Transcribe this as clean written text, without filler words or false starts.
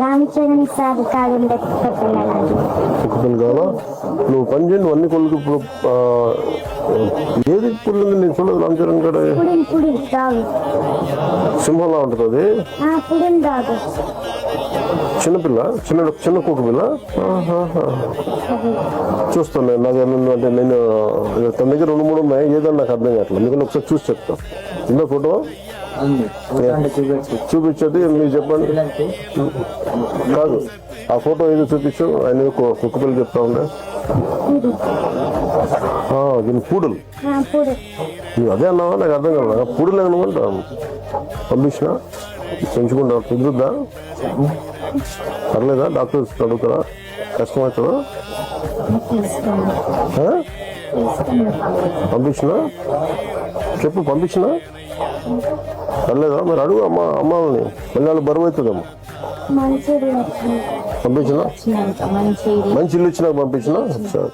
Ramcharan sir కాకుండా కుక్క పిల్ల కావాలా? నువ్వు పని చేయండి అన్ని కొడుకు. ఇప్పుడు ఏది పుల్లి ఉంది నేను చూడదు. రామచరణ్ కాడ సింహంలా ఉంటుంది అది. చిన్నపిల్ల, చిన్న కుక్క పిల్ల. చూస్తాను నేను. నాకు అంటే నేను తన దగ్గర 2-3 ఉన్నాయి. ఏదన్నా నాకు అర్థం కావట్లేదు. ఎందుకంటే ఒకసారి చూసి చెప్తాను. ఇందా ఫోటో చూపించండి, మీరు చెప్పండి. కాదు, ఆ ఫోటో ఏదో చూపించు. ఆయన కుక్క పిల్ల చెప్తా ఉండే. దీని పూడలు. నువ్వు అదే అన్నావా? నాకు అర్థం కాదు. పూడలు ఏమనుకుంటా పంపించిన పెంచుకుంటా. కుదురుద్దా? పర్లేదా? డాక్టర్స్ అడుగుతారా? కష్టమవుతుందా? పంపించిన చెప్పు. పంపించిన పర్లేదా? మరి అడుగు అమ్మాలని. మళ్ళీ బరువు అవుతుందమ్మా. పంపించిన మంచి ఇల్లు ఇచ్చినాక పంపించిన. సరే.